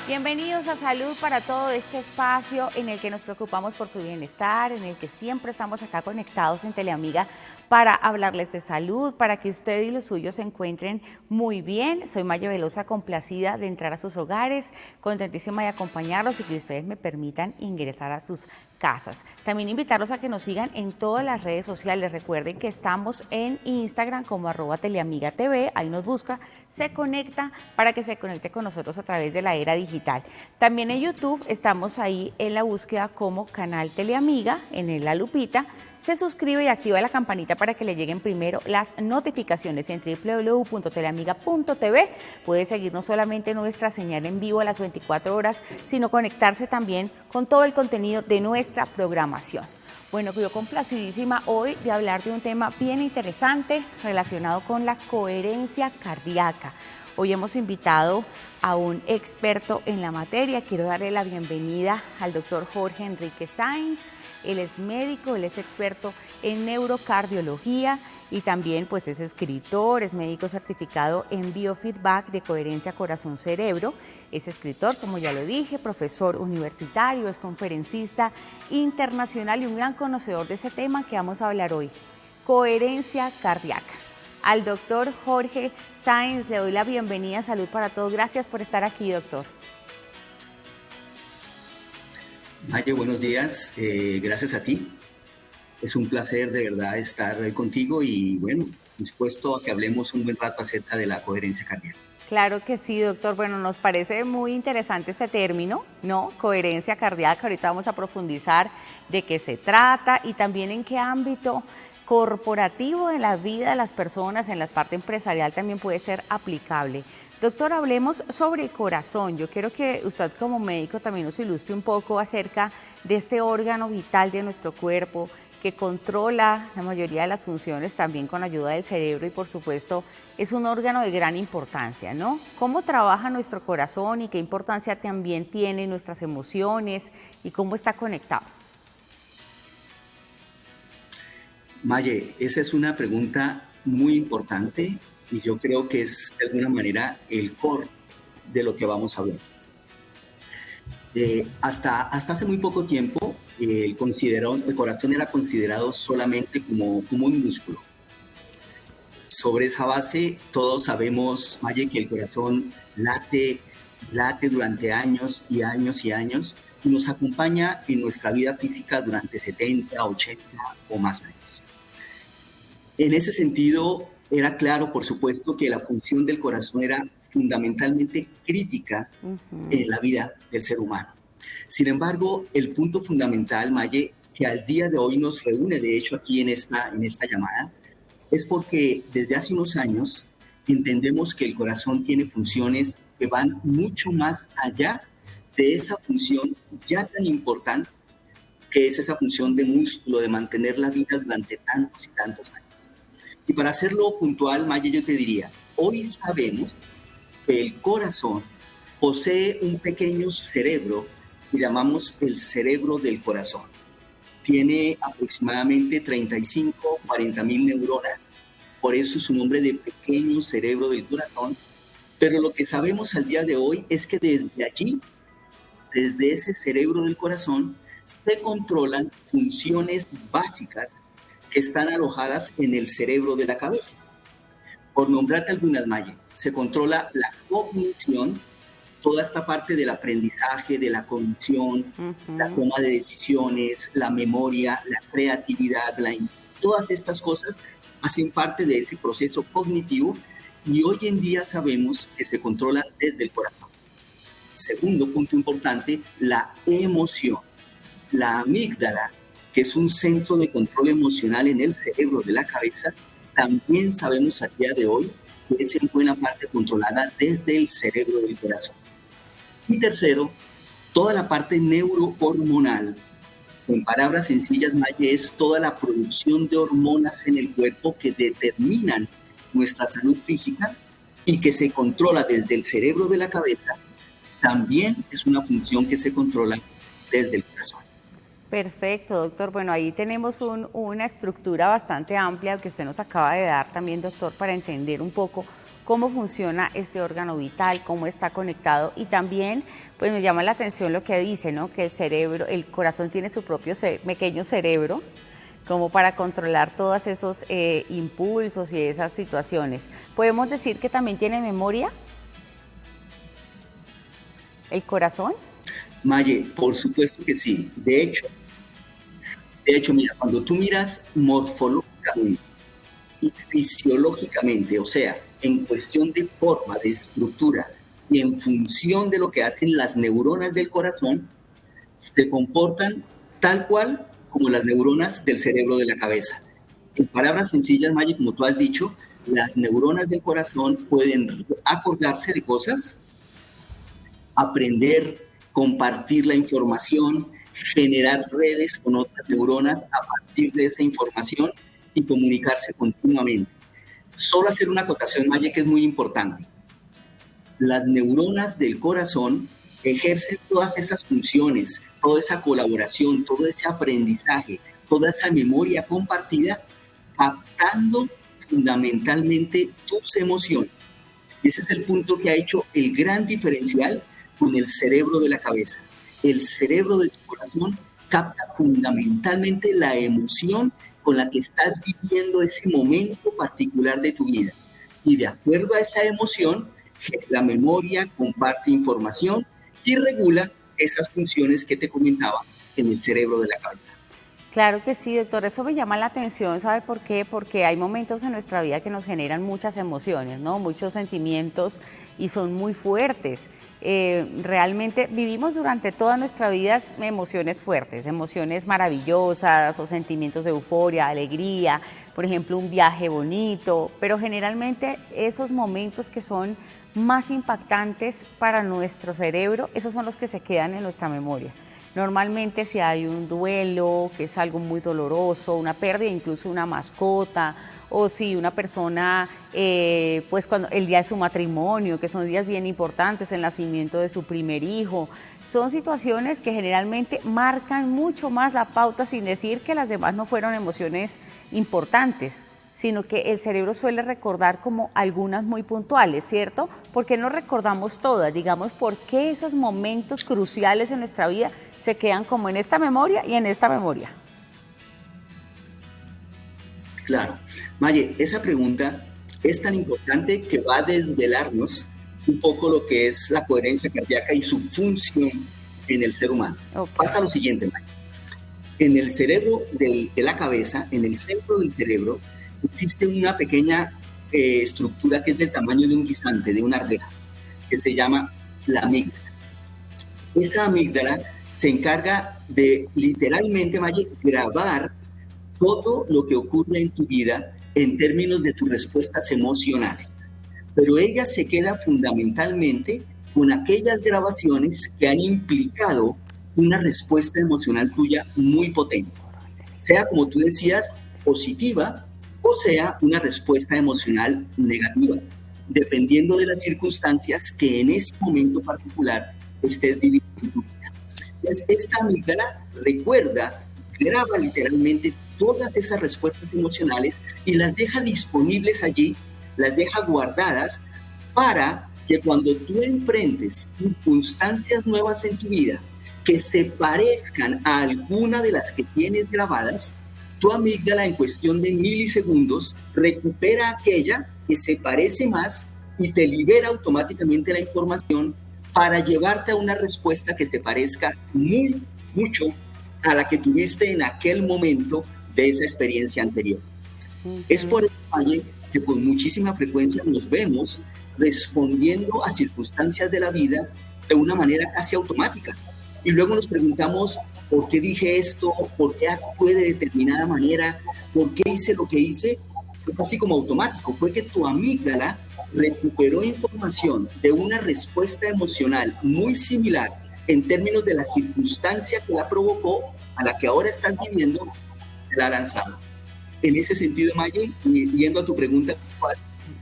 Bienvenidos a Salud para Todo, este espacio en el que nos preocupamos por su bienestar, en el que siempre estamos acá conectados en Teleamiga para hablarles de salud, para que usted y los suyos se encuentren muy bien. Soy Maya Velosa, complacida de entrar a sus hogares, contentísima de acompañarlos y que ustedes me permitan ingresar a sus casas. También invitarlos a que nos sigan en todas las redes sociales. Recuerden que estamos en Instagram como @teleamigatv, ahí nos busca, se conecta para que se conecte con nosotros a través de la era digital. También en YouTube estamos ahí en la búsqueda como Canal Teleamiga, en la lupita. Se suscribe y activa la campanita para que le lleguen primero las notificaciones en www.teleamiga.tv. Puede seguir no solamente nuestra señal en vivo a las 24 horas, sino conectarse también con todo el contenido de nuestra programación. Bueno, yo complacidísima hoy de hablar de un tema bien interesante relacionado con la coherencia cardíaca. Hoy hemos invitado a un experto en la materia. Quiero darle la bienvenida al doctor Jorge Enrique Sáenz. Él es médico, él es experto en neurocardiología y también pues es escritor, es médico certificado en biofeedback de coherencia corazón-cerebro. Es escritor, como ya lo dije, profesor universitario, es conferencista internacional y un gran conocedor de ese tema que vamos a hablar hoy, coherencia cardíaca. Al doctor Jorge Sáenz le doy la bienvenida a Salud para Todos. Gracias por estar aquí, doctor. Maya, buenos días. Gracias a ti. Es un placer de verdad estar contigo y bueno, dispuesto a que hablemos un buen rato acerca de la coherencia cardíaca. Claro que sí, doctor. Bueno, nos parece muy interesante este término, ¿no? Coherencia cardíaca. Ahorita vamos a profundizar de qué se trata y también en qué ámbito corporativo de la vida de las personas, en la parte empresarial también puede ser aplicable. Doctor, hablemos sobre el corazón. Yo quiero que usted como médico también nos ilustre un poco acerca de este órgano vital de nuestro cuerpo que controla la mayoría de las funciones también con ayuda del cerebro y por supuesto es un órgano de gran importancia, ¿no? ¿Cómo trabaja nuestro corazón y qué importancia también tienen nuestras emociones y cómo está conectado? Maye, esa es una pregunta muy importante y yo creo que es de alguna manera el core de lo que vamos a hablar. Hasta hace muy poco tiempo el corazón era considerado solamente como un músculo. Sobre esa base todos sabemos, Maye, que el corazón late durante años y años y años y nos acompaña en nuestra vida física durante 70, 80 o más años. En ese sentido, era claro, por supuesto, que la función del corazón era fundamentalmente crítica en la vida del ser humano. Sin embargo, el punto fundamental, Maye, que al día de hoy nos reúne, de hecho, aquí en esta llamada, es porque desde hace unos años entendemos que el corazón tiene funciones que van mucho más allá de esa función ya tan importante que es esa función de músculo, de mantener la vida durante tantos y tantos años. Y para hacerlo puntual, Maya, yo te diría, hoy sabemos que el corazón posee un pequeño cerebro que llamamos el cerebro del corazón. Tiene aproximadamente 35, 40 mil neuronas, por eso su nombre de pequeño cerebro del corazón. Pero lo que sabemos al día de hoy es que desde allí, desde ese cerebro del corazón, se controlan funciones básicas que están alojadas en el cerebro de la cabeza. Por nombrarte algunas, Maya, se controla la cognición, toda esta parte del aprendizaje, de la cognición, la toma de decisiones, la memoria, la creatividad, todas estas cosas hacen parte de ese proceso cognitivo y hoy en día sabemos que se controlan desde el corazón. Segundo punto importante, la emoción. La amígdala, que es un centro de control emocional en el cerebro de la cabeza, también sabemos a día de hoy que es en buena parte controlada desde el cerebro del corazón. Y tercero, toda la parte neurohormonal. En palabras sencillas, Maya, es toda la producción de hormonas en el cuerpo que determinan nuestra salud física y que se controla desde el cerebro de la cabeza, también es una función que se controla desde el corazón. Perfecto, doctor. Bueno, ahí tenemos una estructura bastante amplia que usted nos acaba de dar también, doctor, para entender un poco cómo funciona este órgano vital, cómo está conectado, y también pues me llama la atención lo que dice, ¿no? Que el cerebro, el corazón tiene su propio pequeño cerebro como para controlar todos esos impulsos y esas situaciones. ¿Podemos decir que también tiene memoria el corazón? Maye, por supuesto que sí. Mira, cuando tú miras morfológicamente y fisiológicamente, o sea, en cuestión de forma, de estructura y en función de lo que hacen las neuronas del corazón, se comportan tal cual como las neuronas del cerebro de la cabeza. En palabras sencillas, Maye, como tú has dicho, las neuronas del corazón pueden acordarse de cosas, aprender, compartir la información, generar redes con otras neuronas a partir de esa información y comunicarse continuamente. Solo hacer una acotación, Maye, que es muy importante. Las neuronas del corazón ejercen todas esas funciones, toda esa colaboración, todo ese aprendizaje, toda esa memoria compartida, captando fundamentalmente tus emociones. Y ese es el punto que ha hecho el gran diferencial con el cerebro de la cabeza. El cerebro de tu corazón capta fundamentalmente la emoción con la que estás viviendo ese momento particular de tu vida. Y de acuerdo a esa emoción, la memoria comparte información y regula esas funciones que te comentaba en el cerebro de la cabeza. Claro que sí, doctor, eso me llama la atención, ¿sabe por qué? Porque hay momentos en nuestra vida que nos generan muchas emociones, ¿no? Muchos sentimientos y son muy fuertes. Realmente vivimos durante toda nuestra vida emociones fuertes, emociones maravillosas o sentimientos de euforia, alegría, por ejemplo, un viaje bonito, pero generalmente esos momentos que son más impactantes para nuestro cerebro, esos son los que se quedan en nuestra memoria. Normalmente si hay un duelo, que es algo muy doloroso, una pérdida incluso una mascota, o si una persona, pues cuando el día de su matrimonio, que son días bien importantes, el nacimiento de su primer hijo, son situaciones que generalmente marcan mucho más la pauta, sin decir que las demás no fueron emociones importantes, sino que el cerebro suele recordar como algunas muy puntuales, ¿cierto? Porque no recordamos todas, digamos, ¿por qué esos momentos cruciales en nuestra vida se quedan como en esta memoria y en esta memoria? Claro. Maye, esa pregunta es tan importante que va a desvelarnos un poco lo que es la coherencia cardíaca y su función en el ser humano. Okay. Pasa lo siguiente, Maye. En el cerebro de la cabeza, en el centro del cerebro, existe una pequeña estructura que es del tamaño de un guisante, de una arveja, que se llama la amígdala. Esa amígdala se encarga de, literalmente, Maye, grabar todo lo que ocurre en tu vida en términos de tus respuestas emocionales. Pero ella se queda fundamentalmente con aquellas grabaciones que han implicado una respuesta emocional tuya muy potente. Sea, como tú decías, positiva o sea una respuesta emocional negativa, dependiendo de las circunstancias que en ese momento particular estés viviendo en tu vida. Entonces, esta amígdala recuerda, graba literalmente todas esas respuestas emocionales y las deja disponibles allí, las deja guardadas para que cuando tú enfrentes circunstancias nuevas en tu vida que se parezcan a alguna de las que tienes grabadas, tu amígdala en cuestión de milisegundos recupera aquella que se parece más y te libera automáticamente la información para llevarte a una respuesta que se parezca mucho a la que tuviste en aquel momento de esa experiencia anterior. Es por eso, Maye, que con muchísima frecuencia nos vemos respondiendo a circunstancias de la vida de una manera casi automática. Y luego nos preguntamos, ¿por qué dije esto? ¿Por qué actué de determinada manera? ¿Por qué hice lo que hice? Fue casi como automático. Fue que tu amígdala recuperó información de una respuesta emocional muy similar en términos de la circunstancia que la provocó, a la que ahora estás viviendo, la lanzada. En ese sentido, Maye, yendo a tu pregunta,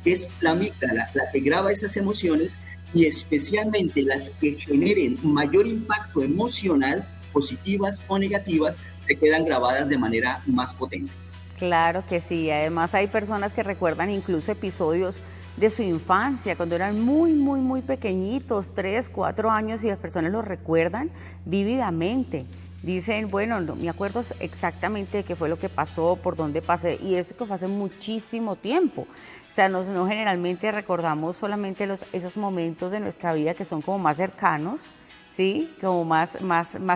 es la amígdala la que graba esas emociones y especialmente las que generen mayor impacto emocional, positivas o negativas, se quedan grabadas de manera más potente. Claro que sí, además hay personas que recuerdan incluso episodios de su infancia, cuando eran muy, muy, muy pequeñitos, 3, 4 años, y las personas lo recuerdan vívidamente. Dicen, bueno, no me acuerdo exactamente de qué fue lo que pasó, por dónde pasé, y eso que fue hace muchísimo tiempo. O sea, no generalmente recordamos solamente esos momentos de nuestra vida que son como más cercanos, ¿sí? Como más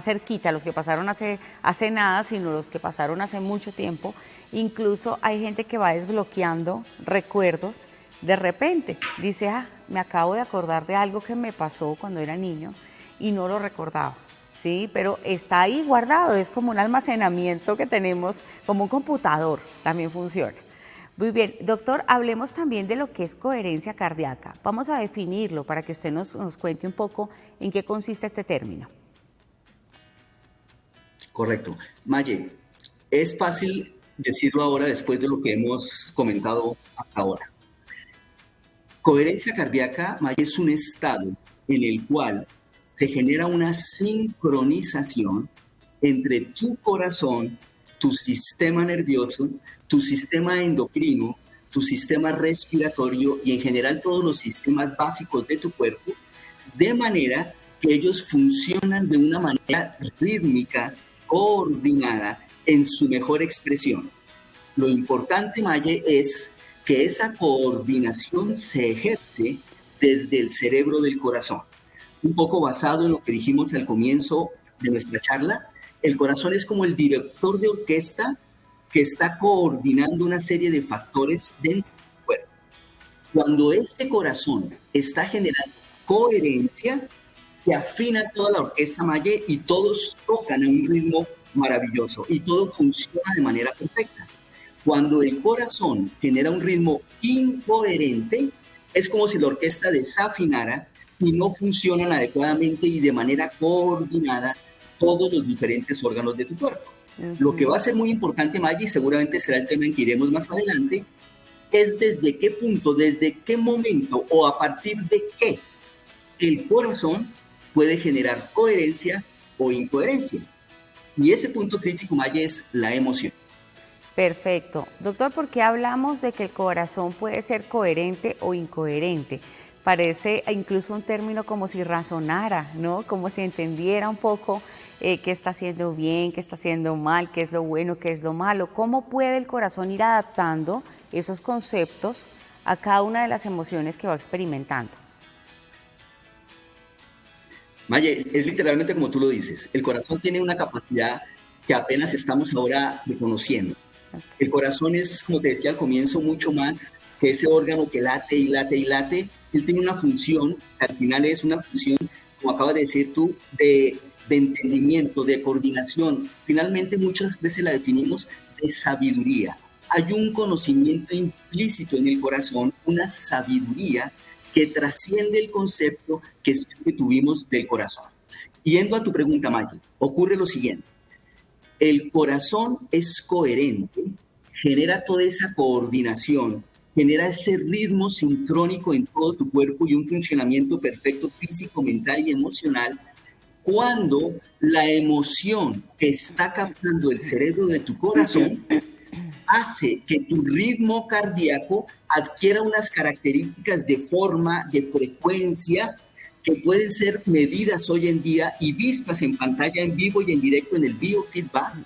cerquita, los que pasaron hace nada, sino los que pasaron hace mucho tiempo. Incluso hay gente que va desbloqueando recuerdos de repente. Dice, me acabo de acordar de algo que me pasó cuando era niño y no lo recordaba. Sí, pero está ahí guardado, es como un almacenamiento que tenemos, como un computador, también funciona. Muy bien, doctor, hablemos también de lo que es coherencia cardíaca. Vamos a definirlo para que usted nos cuente un poco en qué consiste este término. Correcto. Maye, es fácil decirlo ahora después de lo que hemos comentado hasta ahora. Coherencia cardíaca, Maye, es un estado en el cual se genera una sincronización entre tu corazón, tu sistema nervioso, tu sistema endocrino, tu sistema respiratorio y en general todos los sistemas básicos de tu cuerpo, de manera que ellos funcionan de una manera rítmica, coordinada, en su mejor expresión. Lo importante, Maye, es que esa coordinación se ejerce desde el cerebro del corazón. Un poco basado en lo que dijimos al comienzo de nuestra charla, el corazón es como el director de orquesta que está coordinando una serie de factores dentro del cuerpo. Cuando este corazón está generando coherencia, se afina toda la orquesta, Maye, y todos tocan a un ritmo maravilloso y todo funciona de manera perfecta. Cuando el corazón genera un ritmo incoherente, es como si la orquesta desafinara y no funcionan adecuadamente y de manera coordinada todos los diferentes órganos de tu cuerpo. Lo que va a ser muy importante, Maggie, y seguramente será el tema en que iremos más adelante, es desde qué punto, desde qué momento o a partir de qué el corazón puede generar coherencia o incoherencia. Y ese punto crítico, Maggie, es la emoción. Perfecto. Doctor, ¿por qué hablamos de que el corazón puede ser coherente o incoherente? Parece incluso un término como si razonara, ¿no? Como si entendiera un poco qué está haciendo bien, qué está haciendo mal, qué es lo bueno, qué es lo malo. ¿Cómo puede el corazón ir adaptando esos conceptos a cada una de las emociones que va experimentando? Maye, es literalmente como tú lo dices. El corazón tiene una capacidad que apenas estamos ahora reconociendo. El corazón es, como te decía al comienzo, mucho más que ese órgano que late y late y late. Él tiene una función, que al final es una función, como acabas de decir tú, de entendimiento, de coordinación. Finalmente muchas veces la definimos de sabiduría. Hay un conocimiento implícito en el corazón, una sabiduría que trasciende el concepto que siempre tuvimos del corazón. Yendo a tu pregunta, Maggie, ocurre lo siguiente. El corazón es coherente, genera toda esa coordinación, genera ese ritmo sincrónico en todo tu cuerpo y un funcionamiento perfecto físico, mental y emocional cuando la emoción que está captando el cerebro de tu corazón hace que tu ritmo cardíaco adquiera unas características de forma, de frecuencia, que pueden ser medidas hoy en día y vistas en pantalla en vivo y en directo en el biofeedback.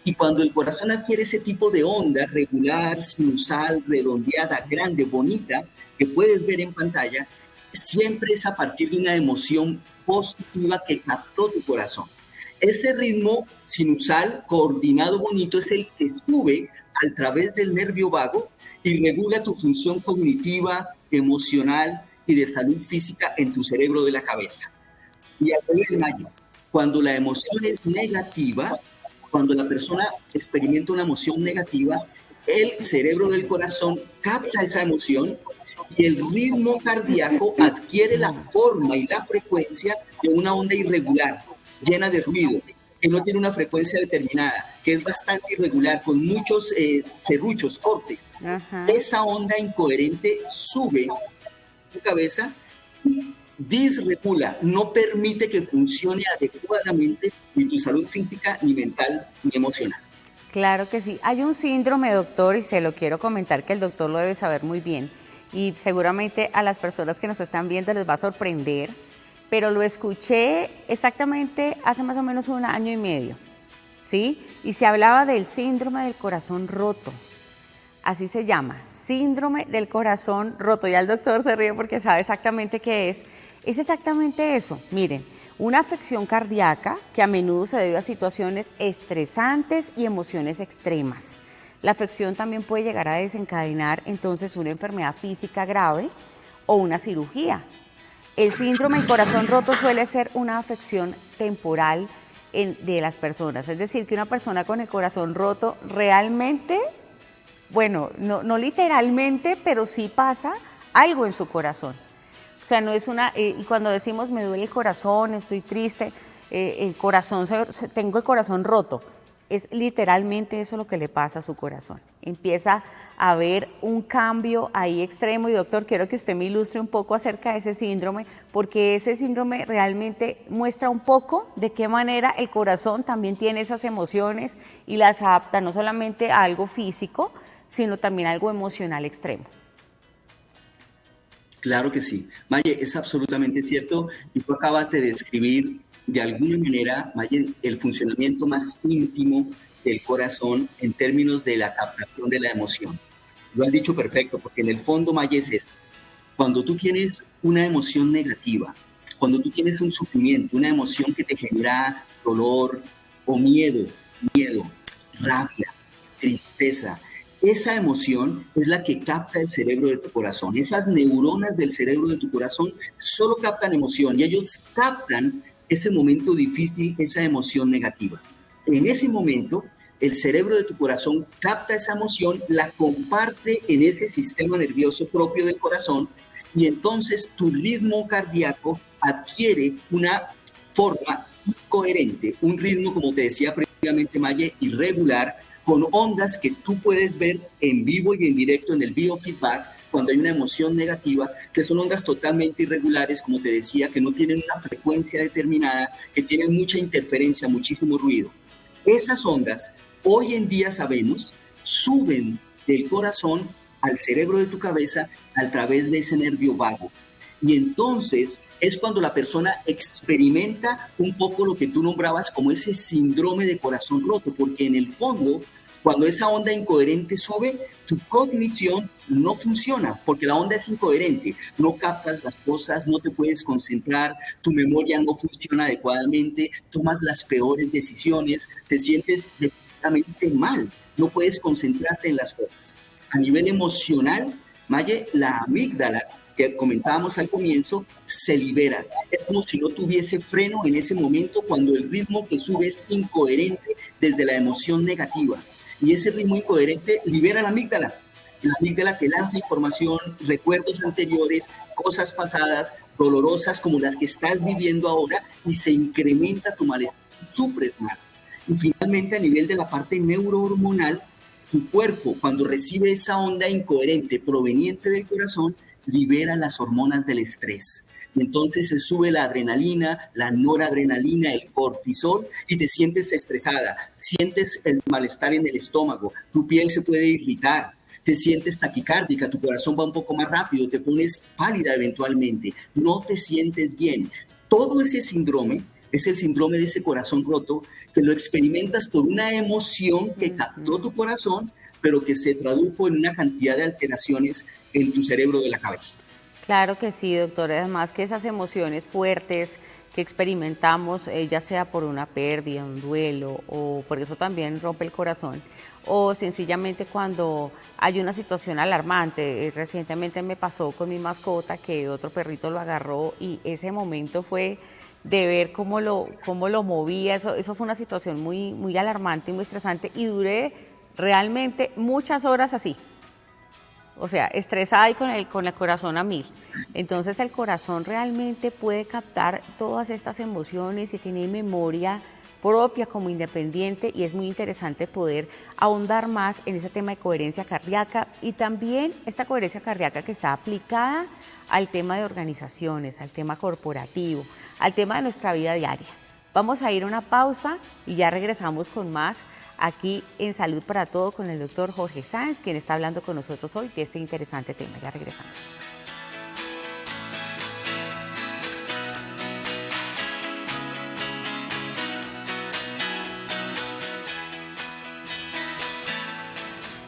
Y cuando el corazón adquiere ese tipo de onda regular, sinusal, redondeada, grande, bonita, que puedes ver en pantalla, siempre es a partir de una emoción positiva que captó tu corazón. Ese ritmo sinusal coordinado bonito es el que sube a través del nervio vago y regula tu función cognitiva, emocional y de salud física en tu cerebro de la cabeza. Y al revés, Mayo, cuando la emoción es negativa, cuando la persona experimenta una emoción negativa, el cerebro del corazón capta esa emoción y el ritmo cardíaco adquiere la forma y la frecuencia de una onda irregular, llena de ruido, que no tiene una frecuencia determinada, que es bastante irregular, con muchos serruchos, cortes. Ajá. Esa onda incoherente sube tu cabeza, disregula, no permite que funcione adecuadamente ni tu salud física, ni mental, ni emocional. Claro que sí. Hay un síndrome, doctor, y se lo quiero comentar que el doctor lo debe saber muy bien, y seguramente a las personas que nos están viendo les va a sorprender, pero lo escuché exactamente hace más o menos 1 año y medio, ¿sí? Y se hablaba del síndrome del corazón roto. Así se llama, síndrome del corazón roto. Ya el doctor se ríe porque sabe exactamente qué es. Es exactamente eso. Miren, una afección cardíaca que a menudo se debe a situaciones estresantes y emociones extremas. La afección también puede llegar a desencadenar entonces una enfermedad física grave o una cirugía. El síndrome del corazón roto suele ser una afección temporal de las personas. Es decir, que una persona con el corazón roto realmente, bueno, no literalmente, pero sí pasa algo en su corazón. O sea, no es y cuando decimos me duele el corazón, estoy triste, tengo el corazón roto, es literalmente eso lo que le pasa a su corazón. Empieza a haber un cambio ahí extremo y doctor, quiero que usted me ilustre un poco acerca de ese síndrome, porque ese síndrome realmente muestra un poco de qué manera el corazón también tiene esas emociones y las adapta no solamente a algo físico, sino también a algo emocional extremo. Claro que sí. Maye, es absolutamente cierto y tú acabas de describir de alguna manera, Maye, el funcionamiento más íntimo del corazón en términos de la captación de la emoción. Lo has dicho perfecto, porque en el fondo, Maye, es esto. Cuando tú tienes una emoción negativa, cuando tú tienes un sufrimiento, una emoción que te genera dolor o miedo, rabia, tristeza, esa emoción es la que capta el cerebro de tu corazón. Esas neuronas del cerebro de tu corazón solo captan emoción y ellos captan ese momento difícil, esa emoción negativa. En ese momento, el cerebro de tu corazón capta esa emoción, la comparte en ese sistema nervioso propio del corazón y entonces tu ritmo cardíaco adquiere una forma coherente, un ritmo, como te decía previamente, Maye, irregular, con ondas que tú puedes ver en vivo y en directo en el biofeedback cuando hay una emoción negativa, que son ondas totalmente irregulares, como te decía, que no tienen una frecuencia determinada, que tienen mucha interferencia, muchísimo ruido. Esas ondas, hoy en día sabemos, suben del corazón al cerebro de tu cabeza a través de ese nervio vago. Y entonces es cuando la persona experimenta un poco lo que tú nombrabas como ese síndrome de corazón roto, porque en el fondo, cuando esa onda incoherente sube, tu cognición no funciona, porque la onda es incoherente, no captas las cosas, no te puedes concentrar, tu memoria no funciona adecuadamente, tomas las peores decisiones, te sientes definitivamente mal, no puedes concentrarte en las cosas. A nivel emocional, Maye, la amígdala, que comentábamos al comienzo, se libera. Es como si no tuviese freno en ese momento cuando el ritmo que sube es incoherente desde la emoción negativa. Y ese ritmo incoherente libera la amígdala. La amígdala te lanza información, recuerdos anteriores, cosas pasadas, dolorosas como las que estás viviendo ahora y se incrementa tu malestar, sufres más. Y finalmente, a nivel de la parte neurohormonal, tu cuerpo, cuando recibe esa onda incoherente proveniente del corazón, libera las hormonas del estrés. Entonces se sube la adrenalina, la noradrenalina, el cortisol y te sientes estresada, sientes el malestar en el estómago, tu piel se puede irritar, te sientes taquicárdica, tu corazón va un poco más rápido, te pones pálida eventualmente, no te sientes bien. Todo ese síndrome es el síndrome de ese corazón roto que lo experimentas por una emoción que captó tu corazón, pero que se tradujo en una cantidad de alteraciones en tu cerebro de la cabeza. Claro que sí, doctor. Además que esas emociones fuertes que experimentamos, ya sea por una pérdida, un duelo, o por eso también rompe el corazón, o sencillamente cuando hay una situación alarmante. Recientemente me pasó con mi mascota que otro perrito lo agarró y ese momento fue de ver cómo lo movía. Eso fue una situación muy alarmante y muy estresante y duré realmente muchas horas así. O sea, estresada y con el corazón a 1000. Entonces el corazón realmente puede captar todas estas emociones y tiene memoria propia como independiente y es muy interesante poder ahondar más en ese tema de coherencia cardíaca y también esta coherencia cardíaca que está aplicada al tema de organizaciones, al tema corporativo, al tema de nuestra vida diaria. Vamos a ir a una pausa y ya regresamos con más aquí en Salud para Todo con el doctor Jorge Sáenz, quien está hablando con nosotros hoy de este interesante tema. Ya regresamos.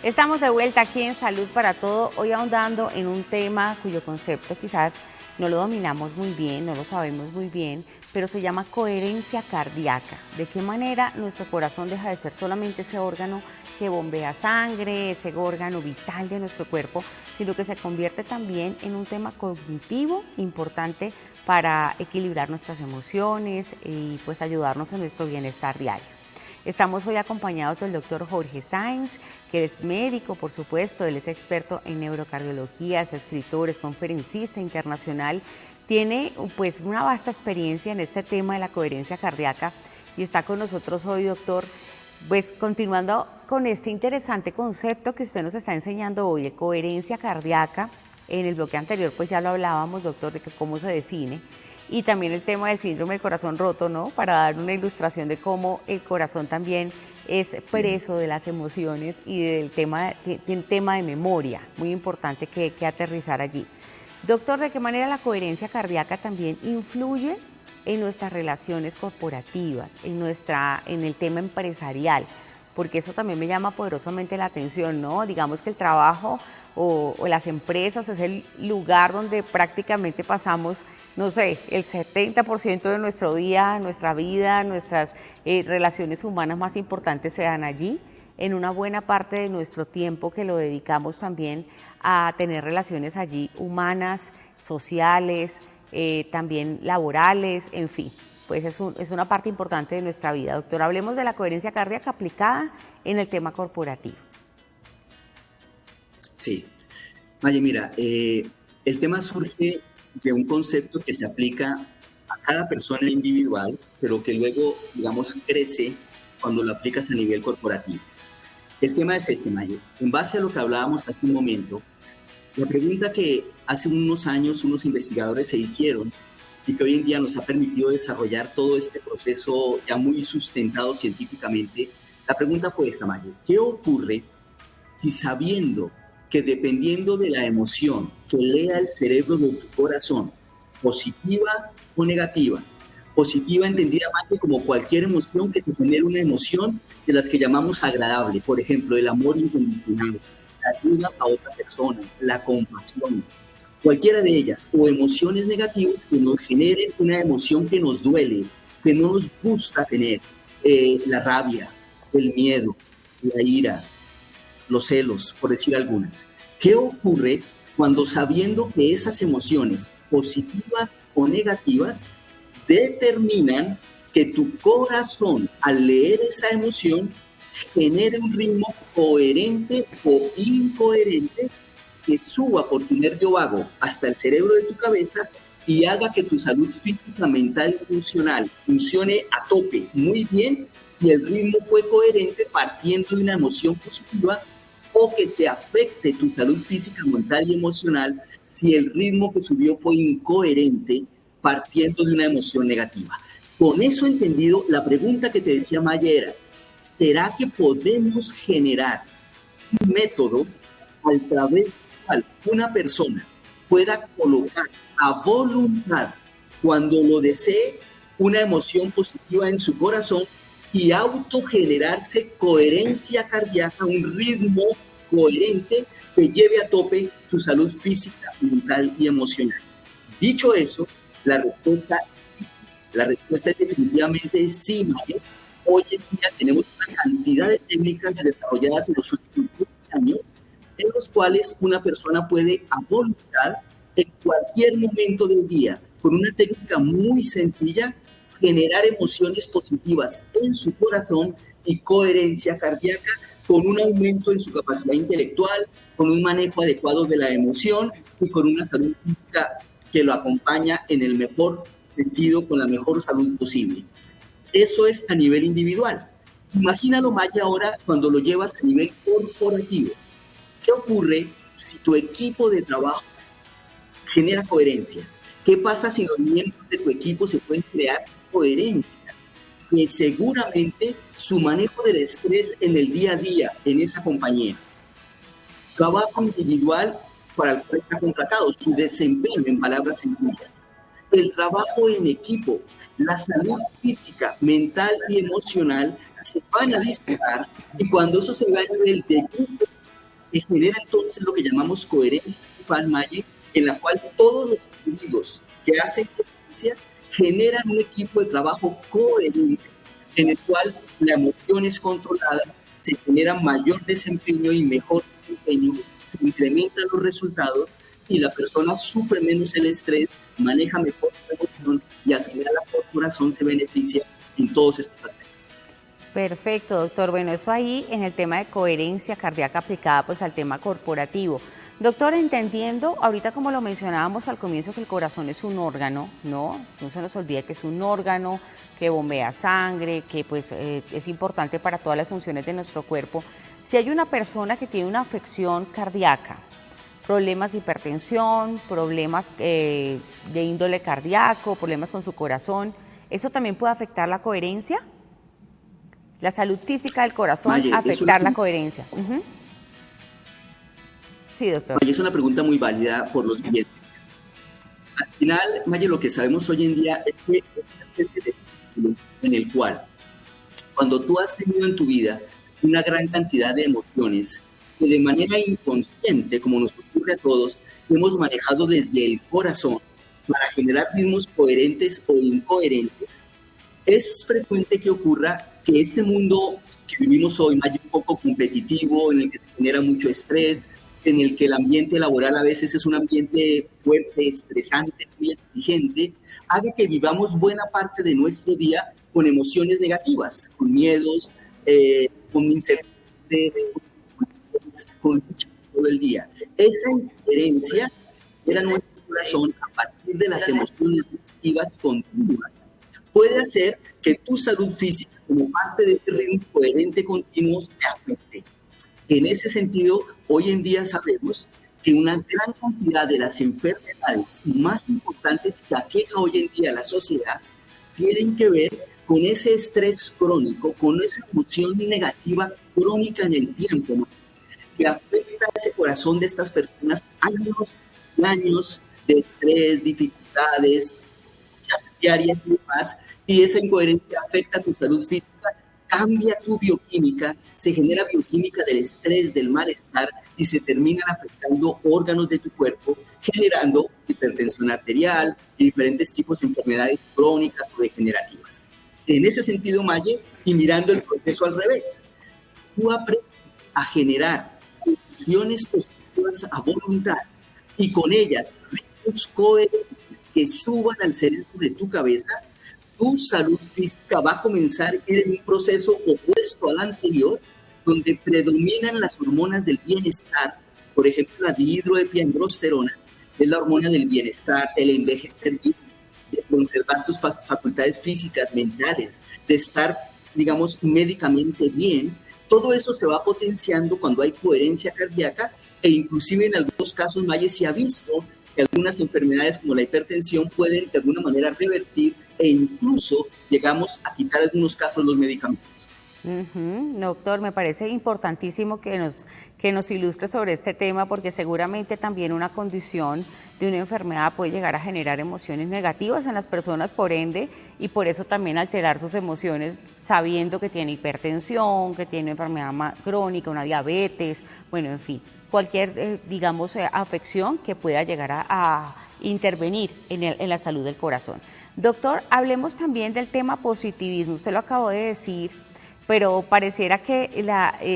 Estamos de vuelta aquí en Salud para Todo, hoy ahondando en un tema cuyo concepto quizás no lo dominamos muy bien, no lo sabemos muy bien, pero se llama coherencia cardíaca. ¿De qué manera nuestro corazón deja de ser solamente ese órgano que bombea sangre, ese órgano vital de nuestro cuerpo, sino que se convierte también en un tema cognitivo importante para equilibrar nuestras emociones y pues ayudarnos en nuestro bienestar diario? Estamos hoy acompañados del doctor Jorge Sáenz, que es médico, por supuesto, él es experto en neurocardiología, es escritor, es conferencista internacional, tiene pues una vasta experiencia en este tema de la coherencia cardíaca y está con nosotros hoy, doctor, pues continuando con este interesante concepto que usted nos está enseñando hoy, de coherencia cardíaca. En el bloque anterior pues ya lo hablábamos, doctor, de que cómo se define. Y también el tema del síndrome del corazón roto, ¿no? Para dar una ilustración de cómo el corazón también es preso de las emociones y del tema de memoria, muy importante que aterrizar allí. Doctor, ¿de qué manera la coherencia cardíaca también influye en nuestras relaciones corporativas, en el tema empresarial? Porque eso también me llama poderosamente la atención, ¿no? Digamos que el trabajo o las empresas es el lugar donde prácticamente pasamos, no sé, el 70% de nuestro día, nuestra vida, nuestras relaciones humanas más importantes se dan allí, en una buena parte de nuestro tiempo que lo dedicamos también a tener relaciones allí humanas, sociales, también laborales, en fin. Pues es una parte importante de nuestra vida. Doctor, hablemos de la coherencia cardíaca aplicada en el tema corporativo. Sí. Maye, mira, el tema surge de un concepto que se aplica a cada persona individual, pero que luego, digamos, crece cuando lo aplicas a nivel corporativo. El tema es este, Maye. En base a lo que hablábamos hace un momento, la pregunta que hace unos años unos investigadores se hicieron y que hoy en día nos ha permitido desarrollar todo este proceso ya muy sustentado científicamente, la pregunta fue esta, Maye. ¿Qué ocurre si sabiendo que dependiendo de la emoción que lea el cerebro de tu corazón, positiva o negativa, positiva entendida más como cualquier emoción que te genere una emoción de las que llamamos agradable, por ejemplo, el amor incondicional, la ayuda a otra persona, la compasión, cualquiera de ellas, o emociones negativas que nos generen una emoción que nos duele, que no nos gusta tener, la rabia, el miedo, la ira, los celos, por decir algunas. ¿Qué ocurre cuando sabiendo que esas emociones, positivas o negativas, determinan que tu corazón, al leer esa emoción, genere un ritmo coherente o incoherente que suba por tu nervio vago hasta el cerebro de tu cabeza y haga que tu salud física, mental y funcional funcione a tope muy bien si el ritmo fue coherente partiendo de una emoción positiva, o que se afecte tu salud física, mental y emocional si el ritmo que subió fue incoherente partiendo de una emoción negativa. Con eso entendido, la pregunta que te decía Maya era, ¿será que podemos generar un método al través del cual una persona pueda colocar a voluntad, cuando lo desee, una emoción positiva en su corazón y autogenerarse coherencia cardíaca, un ritmo coherente que lleve a tope su salud física, mental y emocional? Dicho eso, la respuesta es definitivamente sí, María. Hoy en día tenemos una cantidad de técnicas desarrolladas en los últimos años en los cuales una persona puede a voluntad, en cualquier momento del día, con una técnica muy sencilla, generar emociones positivas en su corazón y coherencia cardíaca, con un aumento en su capacidad intelectual, con un manejo adecuado de la emoción y con una salud física que lo acompaña en el mejor sentido, con la mejor salud posible. Eso es a nivel individual. Imagínalo, Maya, ahora cuando lo llevas a nivel corporativo. ¿Qué ocurre si tu equipo de trabajo genera coherencia? ¿Qué pasa si los miembros de tu equipo se pueden crear coherencia? que seguramente su manejo del estrés en el día a día en esa compañía, trabajo individual para el cual está contratado, su desempeño en palabras sencillas, el trabajo en equipo, la salud física, mental y emocional se van a disparar, y cuando eso se va a nivel de grupo, se genera entonces lo que llamamos coherencia grupal, Maye, en la cual todos los individuos que hacen coherencia generan un equipo de trabajo coherente en el cual la emoción es controlada, se genera mayor desempeño y mejor desempeño, se incrementan los resultados y la persona sufre menos el estrés, maneja mejor la emoción y al final la corporación se beneficia en todos estos aspectos. Perfecto, doctor. Bueno, eso ahí en el tema de coherencia cardíaca aplicada pues al tema corporativo. Doctor, entendiendo, ahorita como lo mencionábamos al comienzo, que el corazón es un órgano, ¿no? No se nos olvide que es un órgano, que bombea sangre, que pues es importante para todas las funciones de nuestro cuerpo. Si hay una persona que tiene una afección cardíaca, problemas de hipertensión, problemas de índole cardíaco, problemas con su corazón, ¿eso también puede afectar la coherencia? La salud física del corazón, Maye, afectar la coherencia. Sí, doctor. Maye, es una pregunta muy válida por lo siguiente. Al final, Maye, lo que sabemos hoy en día es que este ciclo en el cual, cuando tú has tenido en tu vida una gran cantidad de emociones que de manera inconsciente, como nos ocurre a todos, hemos manejado desde el corazón para generar ritmos coherentes o incoherentes, es frecuente que ocurra que este mundo que vivimos hoy, Maye, un poco competitivo, en el que se genera mucho estrés, en el que el ambiente laboral a veces es un ambiente fuerte, estresante, muy exigente, haga que vivamos buena parte de nuestro día con emociones negativas, con miedos, con incertidumbre, con lucha todo el día. Esa incoherencia era nuestro corazón a partir de las emociones negativas continuas. Puede hacer que tu salud física, como parte de ese ritmo coherente continuo, se afecte. En ese sentido, hoy en día sabemos que una gran cantidad de las enfermedades más importantes que aqueja hoy en día a la sociedad tienen que ver con ese estrés crónico, con esa emoción negativa crónica en el tiempo, ¿no?, que afecta a ese corazón de estas personas, años y años de estrés, dificultades diarias y demás, y esa incoherencia afecta a tu salud física, cambia tu bioquímica, se genera bioquímica del estrés, del malestar, y se terminan afectando órganos de tu cuerpo, generando hipertensión arterial y diferentes tipos de enfermedades crónicas o degenerativas. En ese sentido, Maye, y mirando el proceso al revés, si tú aprendes a generar emociones positivas a voluntad y con ellas ritmos coherentes que suban al cerebro de tu cabeza, tu salud física va a comenzar a ir en un proceso opuesto al anterior, donde predominan las hormonas del bienestar. Por ejemplo, la dihidroepiandrosterona es la hormona del bienestar, del envejecer bien, de conservar tus facultades físicas, mentales, de estar, digamos, médicamente bien. Todo eso se va potenciando cuando hay coherencia cardíaca, e inclusive en algunos casos, Maye, se ha visto que algunas enfermedades como la hipertensión pueden de alguna manera revertir, e incluso llegamos a quitar en algunos casos los medicamentos. Doctor, me parece importantísimo que nos ilustre sobre este tema, porque seguramente también una condición de una enfermedad puede llegar a generar emociones negativas en las personas, por ende, y por eso también alterar sus emociones sabiendo que tiene hipertensión, que tiene enfermedad crónica, una diabetes, bueno, en fin, cualquier, digamos, afección que pueda llegar a intervenir en la salud del corazón. Doctor, hablemos también del tema positivismo. Usted lo acabó de decir, pero pareciera que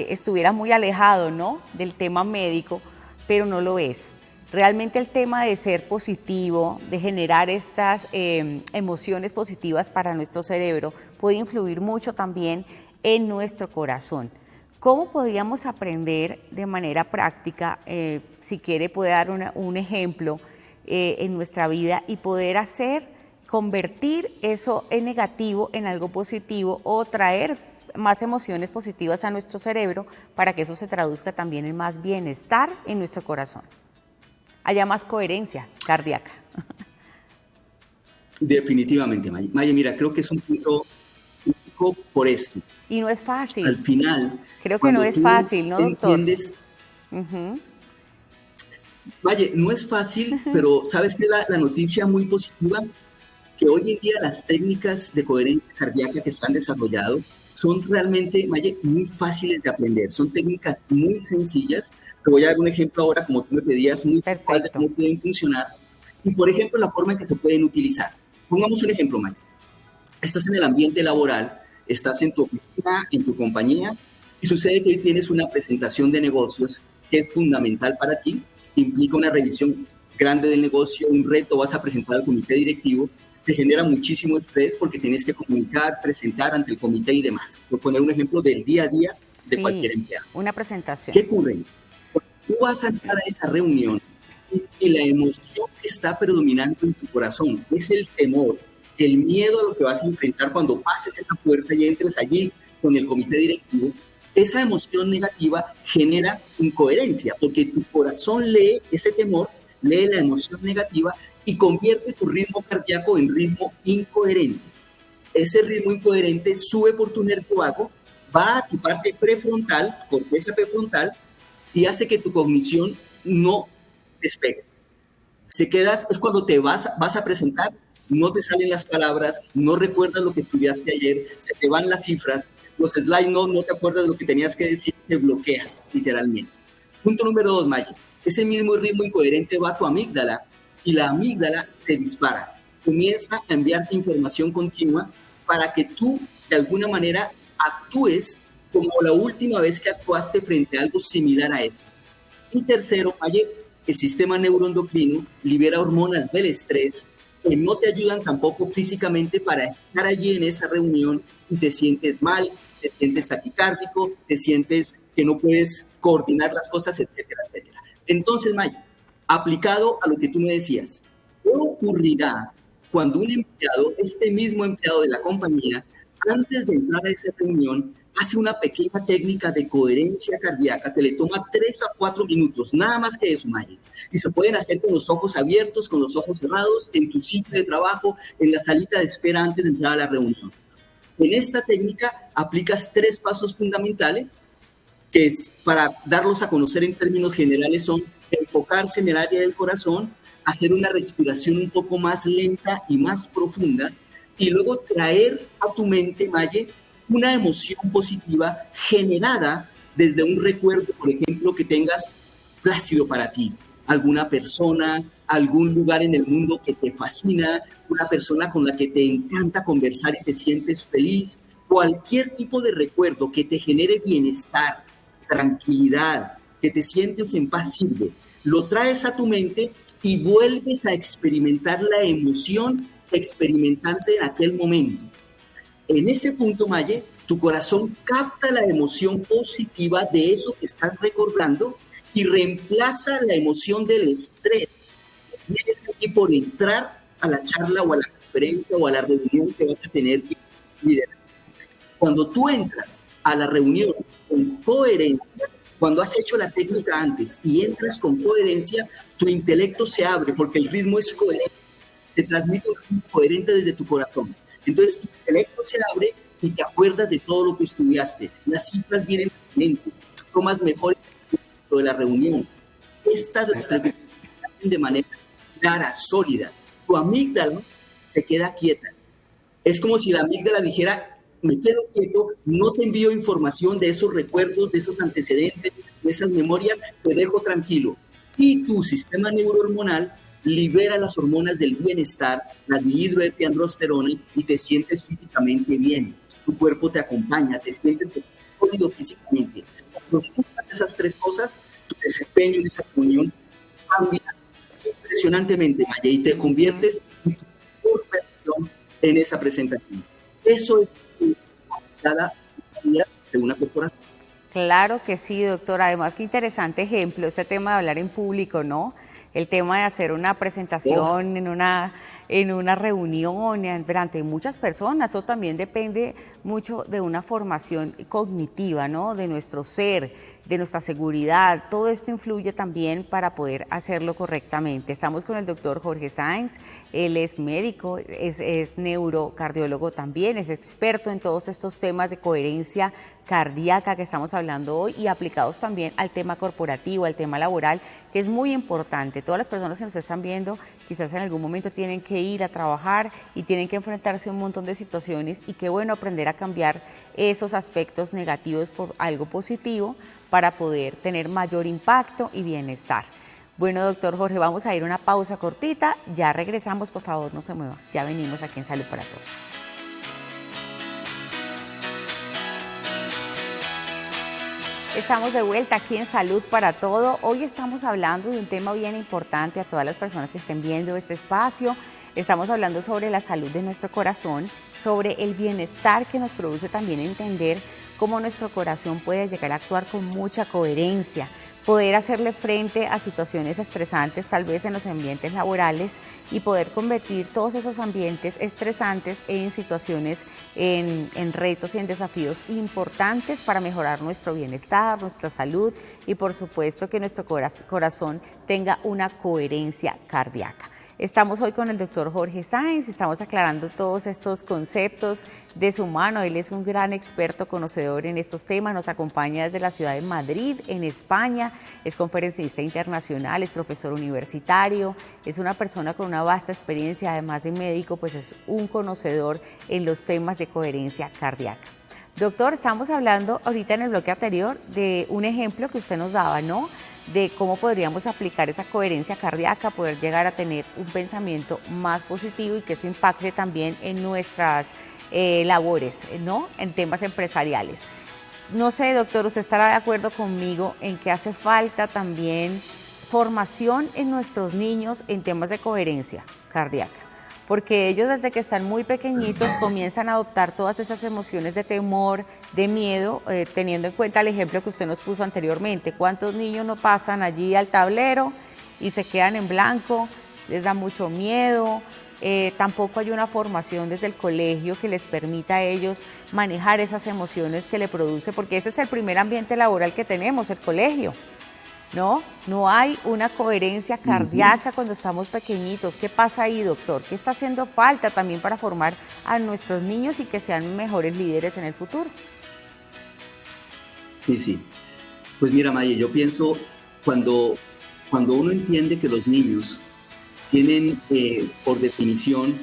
estuviera muy alejado, ¿no?, del tema médico, pero no lo es. Realmente el tema de ser positivo, de generar estas emociones positivas para nuestro cerebro, puede influir mucho también en nuestro corazón. ¿Cómo podríamos aprender de manera práctica, si quiere puede dar un ejemplo en nuestra vida, y poder convertir eso en negativo en algo positivo, o traer más emociones positivas a nuestro cerebro para que eso se traduzca también en más bienestar en nuestro corazón, haya más coherencia cardíaca? Definitivamente, Maye. Maye, mira, creo que es un punto explico por esto. Y no es fácil. Al final, Creo que no es fácil, ¿no, doctor? Entiendes, Valle, no es fácil, pero ¿sabes qué es la noticia muy positiva? Que hoy en día las técnicas de coherencia cardíaca que se han desarrollado son realmente, Valle, muy fáciles de aprender. Son técnicas muy sencillas. Te voy a dar un ejemplo ahora, como tú me pedías, muy puntual de cómo pueden funcionar. Y, por ejemplo, la forma en que se pueden utilizar. Pongamos un ejemplo, Valle. Estás en el ambiente laboral, estás en tu oficina, en tu compañía, y sucede que hoy tienes una presentación de negocios que es fundamental para ti, implica una revisión grande del negocio, un reto, vas a presentar al comité directivo, te genera muchísimo estrés porque tienes que comunicar, presentar ante el comité y demás. Por poner un ejemplo del día a día de cualquier empleado. Una presentación. ¿Qué ocurre? Porque tú vas a entrar a esa reunión y la emoción que está predominando en tu corazón es el temor, el miedo a lo que vas a enfrentar cuando pases esa puerta y entres allí con el comité directivo. Esa emoción negativa genera incoherencia, porque tu corazón lee ese temor, lee la emoción negativa y convierte tu ritmo cardíaco en ritmo incoherente. Ese ritmo incoherente sube por tu nervio vago, va a tu parte prefrontal, corteza prefrontal, y hace que tu cognición no despegue. Se quedas, es cuando te vas a presentar, no te salen las palabras, no recuerdas lo que estudiaste ayer, se te van las cifras, los slides no te acuerdas de lo que tenías que decir, te bloqueas, literalmente. Punto número 2, Maya. Ese mismo ritmo incoherente va a tu amígdala y la amígdala se dispara. Comienza a enviarte información continua para que tú, de alguna manera, actúes como la última vez que actuaste frente a algo similar a esto. Y tercero, Maya, el sistema neuroendocrino libera hormonas del estrés que no te ayudan tampoco físicamente para estar allí en esa reunión y te sientes mal, te sientes taquicárdico, te sientes que no puedes coordinar las cosas, etcétera, etcétera. Entonces, Maya, aplicado a lo que tú me decías, ¿qué ocurrirá cuando un empleado, este mismo empleado de la compañía, antes de entrar a esa reunión, hace una pequeña técnica de coherencia cardíaca que le toma 3 a 4 minutos, nada más que eso, Maya? Y se pueden hacer con los ojos abiertos, con los ojos cerrados, en tu sitio de trabajo, en la salita de espera antes de entrar a la reunión. En esta técnica aplicas 3 pasos fundamentales que es, para darlos a conocer en términos generales, son enfocarse en el área del corazón, hacer una respiración un poco más lenta y más profunda, y luego traer a tu mente, Maye, una emoción positiva generada desde un recuerdo, por ejemplo, que tengas plácido para ti, alguna persona, algún lugar en el mundo que te fascina, una persona con la que te encanta conversar y te sientes feliz, cualquier tipo de recuerdo que te genere bienestar, tranquilidad, que te sientes en paz sirve. Lo traes a tu mente y vuelves a experimentar la emoción experimentante en aquel momento. En ese punto, Maye, tu corazón capta la emoción positiva de eso que estás recordando y reemplaza la emoción del estrés. Tienes aquí por entrar a la charla o a la conferencia o a la reunión que vas a tener que liderar. Cuando tú entras a la reunión con coherencia, cuando has hecho la técnica antes y entras con coherencia, tu intelecto se abre porque el ritmo es coherente, se transmite un ritmo coherente desde tu corazón. Entonces tu intelecto se abre y te acuerdas de todo lo que estudiaste. Las cifras vienen a tu mente, tomas mejor el de la reunión. Estas las preguntas se hacen de manera clara, sólida. Tu amígdala se queda quieta. Es como si la amígdala dijera: me quedo quieto, no te envío información de esos recuerdos, de esos antecedentes, de esas memorias, te dejo tranquilo. Y tu sistema neurohormonal libera las hormonas del bienestar, la dihidroepiandrosterona, y te sientes físicamente bien. Tu cuerpo te acompaña, te sientes sólido físicamente. Cuando sumas esas 3 cosas, tu desempeño en esa reunión cambia impresionantemente, Maya, y te conviertes en tu mejor versión en esa presentación. Eso es cada día de una corporación. Claro que sí, doctor. Además, qué interesante ejemplo, este tema de hablar en público, ¿no? El tema de hacer una presentación en una en una reunión, ante muchas personas. Eso también depende mucho de una formación cognitiva, ¿no? De nuestro ser, de nuestra seguridad. Todo esto influye también para poder hacerlo correctamente. Estamos con el doctor Jorge Sáenz. Él es médico, es neurocardiólogo también, es experto en todos estos temas de coherencia cardíaca que estamos hablando hoy y aplicados también al tema corporativo, al tema laboral, que es muy importante. Todas las personas que nos están viendo quizás en algún momento tienen que ir a trabajar y tienen que enfrentarse a un montón de situaciones, y qué bueno aprender a cambiar esos aspectos negativos por algo positivo para poder tener mayor impacto y bienestar. Bueno, doctor Jorge, vamos a ir a una pausa cortita, ya regresamos, por favor no se mueva, ya venimos aquí en Salud para Todos. Estamos de vuelta aquí en Salud para Todo. Hoy estamos hablando de un tema bien importante a todas las personas que estén viendo este espacio. Estamos hablando sobre la salud de nuestro corazón, sobre el bienestar que nos produce también entender cómo nuestro corazón puede llegar a actuar con mucha coherencia, poder hacerle frente a situaciones estresantes tal vez en los ambientes laborales y poder convertir todos esos ambientes estresantes en situaciones, en retos y en desafíos importantes para mejorar nuestro bienestar, nuestra salud y por supuesto que nuestro corazón tenga una coherencia cardíaca. Estamos hoy con el doctor Jorge Sáenz, estamos aclarando todos estos conceptos de su mano. Él es un gran experto conocedor en estos temas, nos acompaña desde la ciudad de Madrid, en España, es conferencista internacional, es profesor universitario, es una persona con una vasta experiencia, además de médico, pues es un conocedor en los temas de coherencia cardíaca. Doctor, estamos hablando ahorita en el bloque anterior de un ejemplo que usted nos daba, ¿no? De cómo podríamos aplicar esa coherencia cardíaca, poder llegar a tener un pensamiento más positivo y que eso impacte también en nuestras labores, ¿no? En temas empresariales. No sé, doctor, ¿usted estará de acuerdo conmigo en que hace falta también formación en nuestros niños en temas de coherencia cardíaca? Porque ellos desde que están muy pequeñitos comienzan a adoptar todas esas emociones de temor, de miedo, teniendo en cuenta el ejemplo que usted nos puso anteriormente. ¿Cuántos niños no pasan allí al tablero y se quedan en blanco? Les da mucho miedo. Tampoco hay una formación desde el colegio que les permita a ellos manejar esas emociones que le produce, porque ese es el primer ambiente laboral que tenemos, el colegio. No hay una coherencia cardíaca cuando estamos pequeñitos. ¿Qué pasa ahí, doctor? ¿Qué está haciendo falta también para formar a nuestros niños y que sean mejores líderes en el futuro? Sí. Pues mira, Maye, yo pienso cuando uno entiende que los niños tienen, por definición,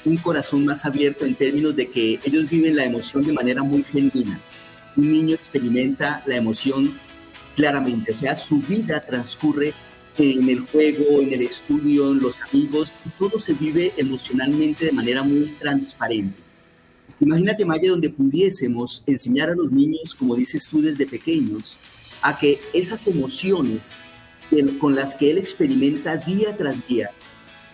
un corazón más abierto en términos de que ellos viven la emoción de manera muy genuina. Un niño experimenta la emoción claramente, o sea, su vida transcurre en el juego, en el estudio, en los amigos, y todo se vive emocionalmente de manera muy transparente. Imagínate, Maya, donde pudiésemos enseñar a los niños, como dices tú, desde pequeños, a que esas emociones con las que él experimenta día tras día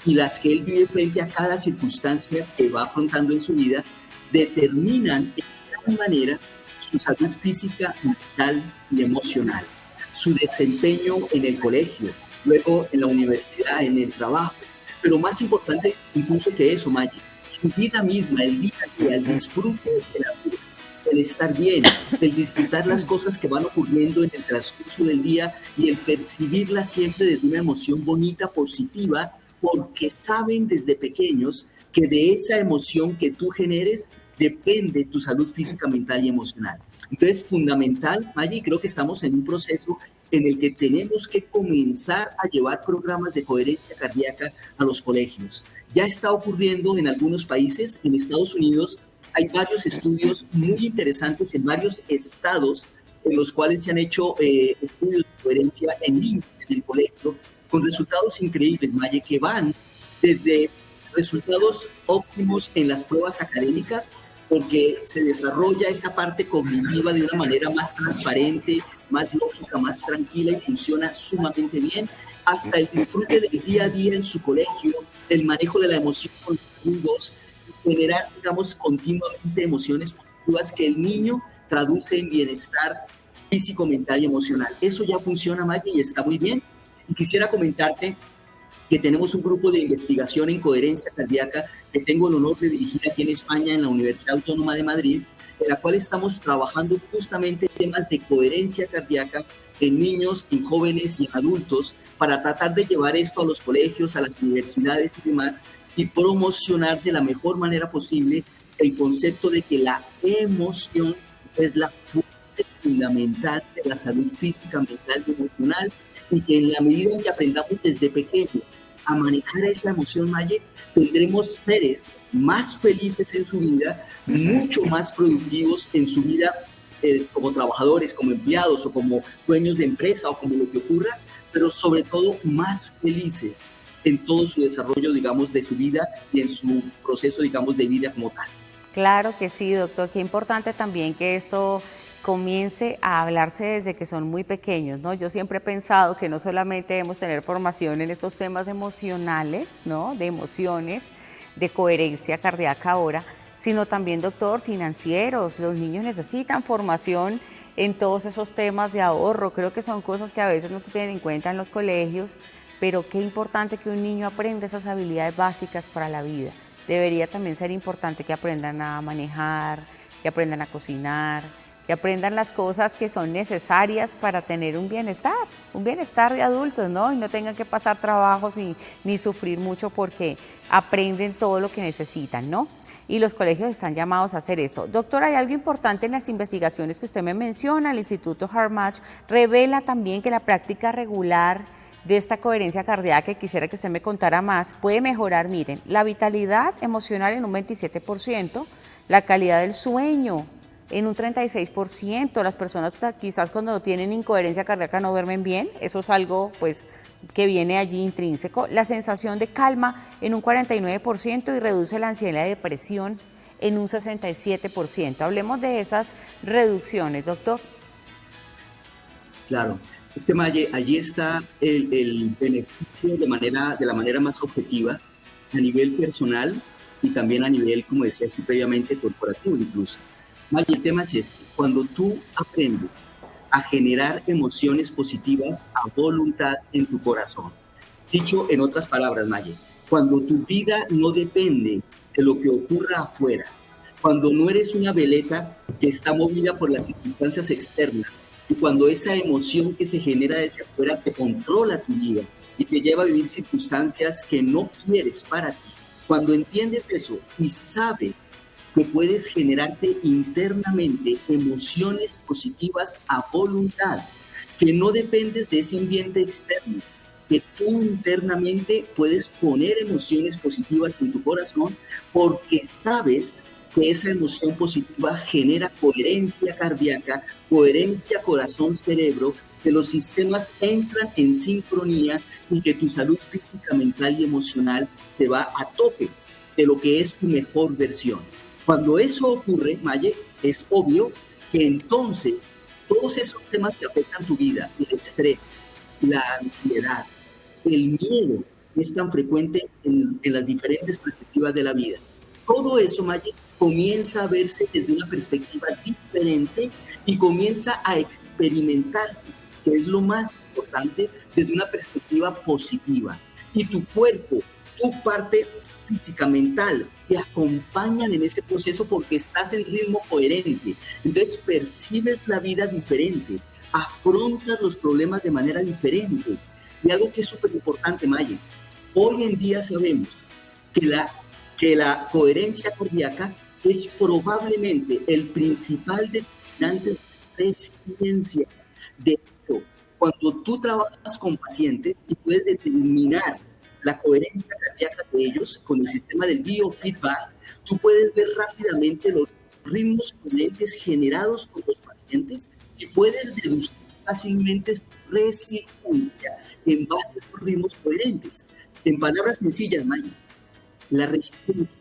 y las que él vive frente a cada circunstancia que va afrontando en su vida, determinan en gran manera su salud física, mental y emocional, su desempeño en el colegio, luego en la universidad, en el trabajo, pero más importante incluso que eso, Maya, su vida misma, el día a día, el disfrute de la vida, el estar bien, el disfrutar las cosas que van ocurriendo en el transcurso del día y el percibirlas siempre desde una emoción bonita, positiva, porque saben desde pequeños que de esa emoción que tú generes depende tu salud física, mental y emocional. Entonces, fundamental, Maya, y creo que estamos en un proceso en el que tenemos que comenzar a llevar programas de coherencia cardíaca a los colegios. Ya está ocurriendo en algunos países. En Estados Unidos hay varios estudios muy interesantes en varios estados en los cuales se han hecho estudios de coherencia en niños en el colegio, con resultados increíbles, Maya, que van desde resultados óptimos en las pruebas académicas, porque se desarrolla esa parte cognitiva de una manera más transparente, más lógica, más tranquila y funciona sumamente bien, hasta el disfrute del día a día en su colegio, el manejo de la emoción con los amigos, generar, digamos, continuamente emociones positivas que el niño traduce en bienestar físico, mental y emocional. Eso ya funciona, Maya, y está muy bien. Y quisiera comentarte que tenemos un grupo de investigación en coherencia cardíaca que tengo el honor de dirigir aquí en España, en la Universidad Autónoma de Madrid, en la cual estamos trabajando justamente temas de coherencia cardíaca en niños, en jóvenes y en adultos, para tratar de llevar esto a los colegios, a las universidades y demás, y promocionar de la mejor manera posible el concepto de que la emoción es la fuente fundamental de la salud física, mental y emocional, y que en la medida en que aprendamos desde pequeños a manejar esa emoción, Maye, tendremos seres más felices en su vida, mucho más productivos en su vida como trabajadores, como empleados o como dueños de empresa o como lo que ocurra, pero sobre todo más felices en todo su desarrollo, digamos, de su vida y en su proceso, digamos, de vida como tal. Claro que sí, doctor. Qué importante también que esto comience a hablarse desde que son muy pequeños, ¿no? Yo siempre he pensado que no solamente debemos tener formación en estos temas emocionales, ¿no? De emociones, de coherencia cardíaca ahora, sino también, doctor, financieros. Los niños necesitan formación en todos esos temas de ahorro. Creo que son cosas que a veces no se tienen en cuenta en los colegios, pero qué importante que un niño aprenda esas habilidades básicas para la vida. Debería también ser importante que aprendan a manejar, que aprendan a cocinar, que aprendan las cosas que son necesarias para tener un bienestar de adultos, ¿no? Y no tengan que pasar trabajos ni sufrir mucho porque aprenden todo lo que necesitan, ¿no? Y los colegios están llamados a hacer esto. Doctor, hay algo importante en las investigaciones que usted me menciona. El Instituto HeartMatch revela también que la práctica regular de esta coherencia cardíaca, que quisiera que usted me contara más, puede mejorar, miren, la vitalidad emocional en un 27%, la calidad del sueño en un 36%, las personas quizás cuando tienen incoherencia cardíaca no duermen bien, eso es algo pues que viene allí intrínseco, la sensación de calma en un 49% y reduce la ansiedad y depresión en un 67%. Hablemos de esas reducciones, doctor. Claro, es que Maye, allí está el beneficio de la manera más objetiva a nivel personal y también a nivel, como decías tú previamente, corporativo incluso. Maye, el tema es este: cuando tú aprendes a generar emociones positivas a voluntad en tu corazón, dicho en otras palabras, Maye, cuando tu vida no depende de lo que ocurra afuera, cuando no eres una veleta que está movida por las circunstancias externas, y cuando esa emoción que se genera desde afuera te controla tu vida y te lleva a vivir circunstancias que no quieres para ti, cuando entiendes eso y sabes que puedes generarte internamente emociones positivas a voluntad, que no dependes de ese ambiente externo, que tú internamente puedes poner emociones positivas en tu corazón porque sabes que esa emoción positiva genera coherencia cardíaca, coherencia corazón-cerebro, que los sistemas entran en sincronía y que tu salud física, mental y emocional se va a tope de lo que es tu mejor versión. Cuando eso ocurre, Maye, es obvio que entonces todos esos temas que afectan tu vida, el estrés, la ansiedad, el miedo, que es tan frecuente en las diferentes perspectivas de la vida, todo eso, Maye, comienza a verse desde una perspectiva diferente y comienza a experimentarse, que es lo más importante, desde una perspectiva positiva. Y tu cuerpo, tu parte física, mental, te acompañan en este proceso porque estás en ritmo coherente. Entonces percibes la vida diferente, afrontas los problemas de manera diferente. Y algo que es súper importante, Maye, hoy en día sabemos que la coherencia cardíaca es probablemente el principal determinante de resiliencia. De hecho, cuando tú trabajas con pacientes y puedes determinar la coherencia cardíaca de ellos con el sistema del biofeedback, tú puedes ver rápidamente los ritmos coherentes generados por los pacientes y puedes deducir fácilmente su resiliencia en base a los ritmos coherentes. En palabras sencillas, Maya, la resiliencia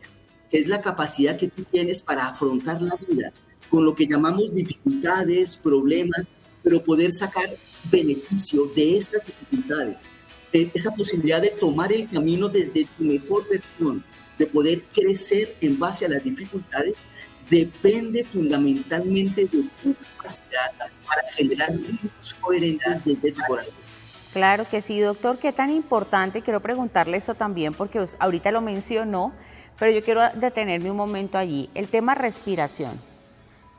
es la capacidad que tú tienes para afrontar la vida con lo que llamamos dificultades, problemas, pero poder sacar beneficio de esas dificultades, esa posibilidad de tomar el camino desde tu mejor versión, de poder crecer en base a las dificultades, depende fundamentalmente de tu capacidad para generar ritmos coherentes desde tu corazón. Claro que sí, doctor. Qué tan importante, quiero preguntarle esto también, porque ahorita lo mencionó, pero yo quiero detenerme un momento allí. El tema respiración.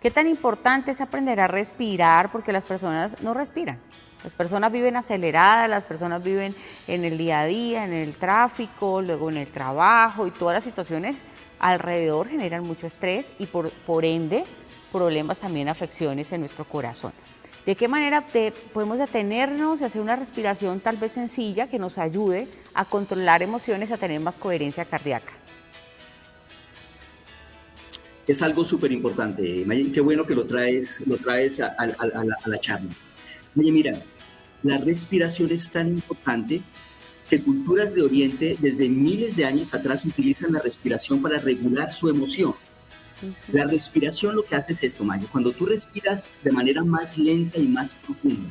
¿Qué tan importante es aprender a respirar? Porque las personas no respiran. Las personas viven aceleradas, las personas viven en el día a día, en el tráfico, luego en el trabajo y todas las situaciones alrededor generan mucho estrés y por ende problemas también, afecciones en nuestro corazón. ¿De qué manera podemos detenernos y hacer una respiración tal vez sencilla que nos ayude a controlar emociones, a tener más coherencia cardíaca? Es algo súper importante, Maye, qué bueno que lo traes a la charla. Oye, mira, la respiración es tan importante que culturas de Oriente desde miles de años atrás utilizan la respiración para regular su emoción. La respiración lo que hace es esto, Maya. Cuando tú respiras de manera más lenta y más profunda,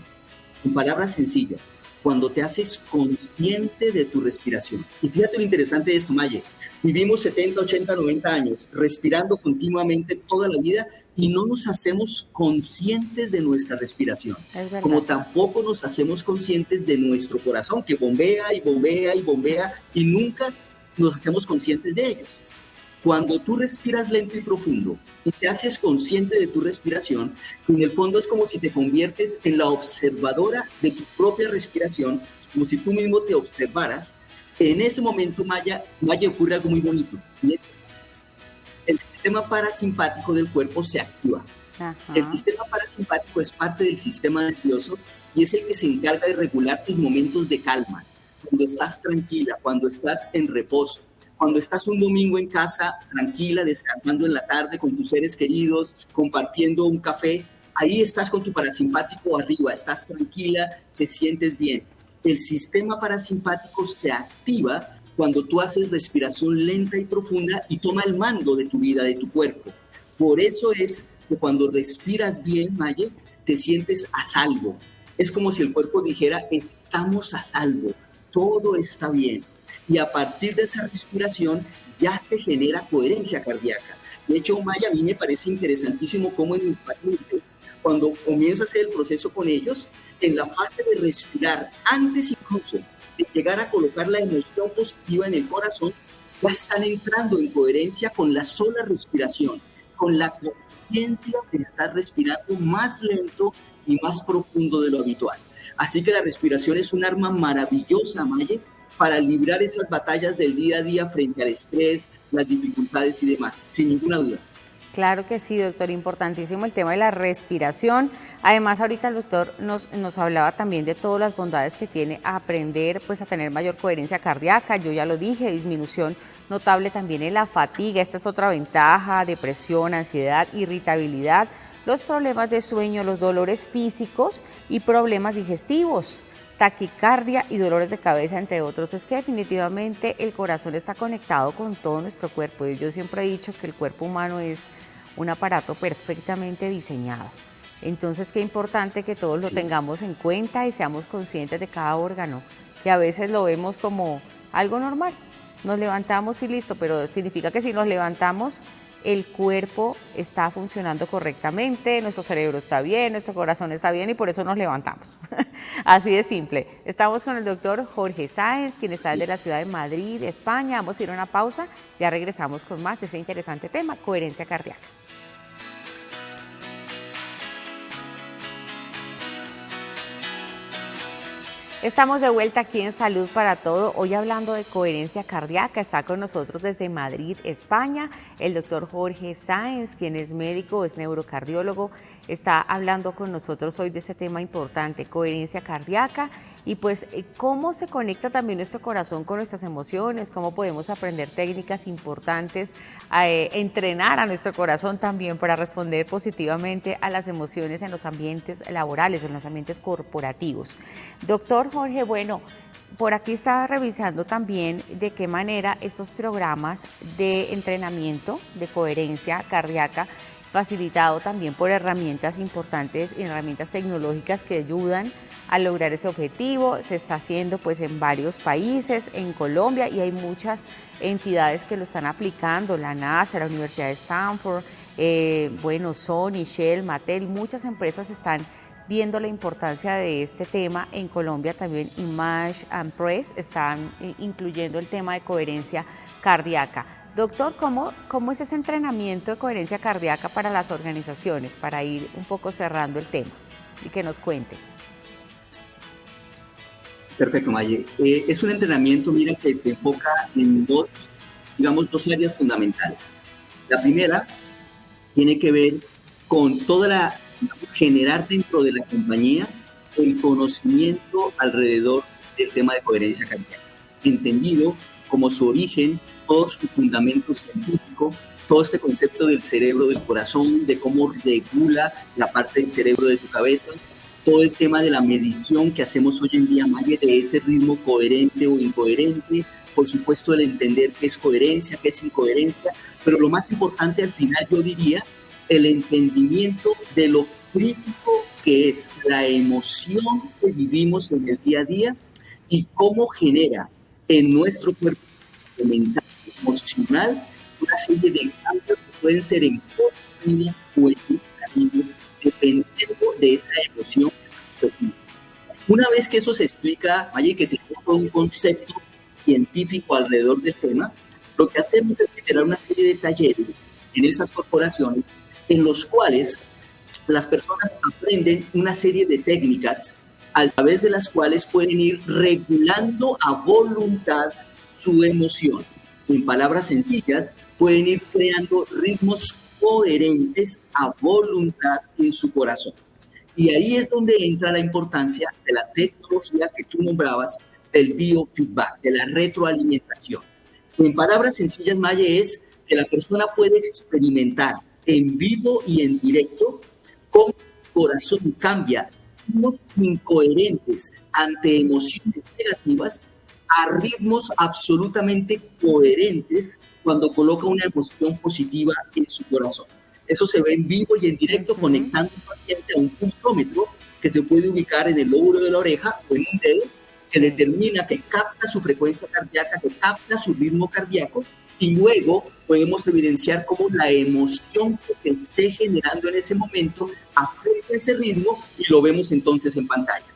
en palabras sencillas, cuando te haces consciente de tu respiración. Y fíjate lo interesante de esto, Maya. Vivimos 70, 80, 90 años respirando continuamente toda la vida y no nos hacemos conscientes de nuestra respiración. Es verdad. Como tampoco nos hacemos conscientes de nuestro corazón, que bombea y bombea y bombea y nunca nos hacemos conscientes de ello. Cuando tú respiras lento y profundo y te haces consciente de tu respiración, en el fondo es como si te conviertes en la observadora de tu propia respiración, como si tú mismo te observaras. En ese momento, Maya, ocurre algo muy bonito. El sistema parasimpático del cuerpo se activa. Ajá. El sistema parasimpático es parte del sistema nervioso y es el que se encarga de regular tus momentos de calma. Cuando estás tranquila, cuando estás en reposo, cuando estás un domingo en casa, tranquila, descansando en la tarde con tus seres queridos, compartiendo un café, ahí estás con tu parasimpático arriba, estás tranquila, te sientes bien. El sistema parasimpático se activa cuando tú haces respiración lenta y profunda y toma el mando de tu vida, de tu cuerpo. Por eso es que cuando respiras bien, Maye, te sientes a salvo. Es como si el cuerpo dijera, estamos a salvo, todo está bien. Y a partir de esa respiración ya se genera coherencia cardíaca. De hecho, Maya, a mí me parece interesantísimo cómo en mis pacientes, cuando comienzo a hacer el proceso con ellos, en la fase de respirar, antes incluso de llegar a colocar la emoción positiva en el corazón, ya están entrando en coherencia con la sola respiración, con la conciencia de estar respirando más lento y más profundo de lo habitual. Así que la respiración es un arma maravillosa, Maya, para librar esas batallas del día a día frente al estrés, las dificultades y demás, sin ninguna duda. Claro que sí, doctor, importantísimo el tema de la respiración. Además, ahorita el doctor nos hablaba también de todas las bondades que tiene a aprender pues, a tener mayor coherencia cardíaca. Yo ya lo dije, disminución notable también en la fatiga. Esta es otra ventaja, depresión, ansiedad, irritabilidad, los problemas de sueño, los dolores físicos y problemas digestivos, taquicardia y dolores de cabeza, entre otros. Es que definitivamente el corazón está conectado con todo nuestro cuerpo y yo siempre he dicho que el cuerpo humano es un aparato perfectamente diseñado. Entonces, qué importante que todos lo tengamos en cuenta y seamos conscientes de cada órgano, que a veces lo vemos como algo normal. Nos levantamos y listo, pero significa que si nos levantamos, el cuerpo está funcionando correctamente, nuestro cerebro está bien, nuestro corazón está bien y por eso nos levantamos. Así de simple. Estamos con el doctor Jorge Sáenz, quien está desde la ciudad de Madrid, España. Vamos a ir a una pausa, ya regresamos con más de ese interesante tema, coherencia cardíaca. Estamos de vuelta aquí en Salud para Todo, hoy hablando de coherencia cardíaca. Está con nosotros desde Madrid, España, el doctor Jorge Sáenz, quien es médico, es neurocardiólogo, está hablando con nosotros hoy de ese tema importante, coherencia cardíaca, y pues cómo se conecta también nuestro corazón con nuestras emociones, cómo podemos aprender técnicas importantes, entrenar a nuestro corazón también para responder positivamente a las emociones en los ambientes laborales, en los ambientes corporativos. Doctor Jorge, bueno, por aquí estaba revisando también de qué manera estos programas de entrenamiento de coherencia cardíaca, facilitado también por herramientas importantes y herramientas tecnológicas que ayudan a lograr ese objetivo, se está haciendo pues en varios países, en Colombia, y hay muchas entidades que lo están aplicando, la NASA, la Universidad de Stanford, Sony, Shell, Mattel, muchas empresas están viendo la importancia de este tema. En Colombia también Image and Press están incluyendo el tema de coherencia cardíaca. Doctor, ¿cómo es ese entrenamiento de coherencia cardíaca para las organizaciones? Para ir un poco cerrando el tema y que nos cuente. Perfecto, Maye. Es un entrenamiento, mira, que se enfoca en dos áreas fundamentales. La primera tiene que ver con generar dentro de la compañía el conocimiento alrededor del tema de coherencia cardíaca, entendido como su origen, todo su fundamento científico, todo este concepto del cerebro, del corazón, de cómo regula la parte del cerebro de tu cabeza, todo el tema de la medición que hacemos hoy en día, Maye, de ese ritmo coherente o incoherente, por supuesto el entender qué es coherencia, qué es incoherencia, pero lo más importante al final yo diría, el entendimiento de lo crítico que es la emoción que vivimos en el día a día y cómo genera en nuestro cuerpo mental, emocional, una serie de cambios que pueden ser en positivo o en negativo, dependiendo de esa emoción que estamos percibiendo. Una vez que eso se explica, Maye, que tenemos todo un concepto científico alrededor del tema, lo que hacemos es generar una serie de talleres en esas corporaciones en los cuales las personas aprenden una serie de técnicas a través de las cuales pueden ir regulando a voluntad su emoción. En palabras sencillas, pueden ir creando ritmos coherentes a voluntad en su corazón. Y ahí es donde entra la importancia de la tecnología que tú nombrabas, del biofeedback, de la retroalimentación. En palabras sencillas, Maye, es que la persona puede experimentar en vivo y en directo cómo el corazón cambia ritmos incoherentes ante emociones negativas a ritmos absolutamente coherentes cuando coloca una emoción positiva en su corazón. Eso se ve en vivo y en directo, conectando al paciente a un pulsómetro que se puede ubicar en el lóbulo de la oreja o en un dedo, que determina, que capta su frecuencia cardíaca, que capta su ritmo cardíaco, y luego podemos evidenciar cómo la emoción que se esté generando en ese momento afecta ese ritmo y lo vemos entonces en pantalla.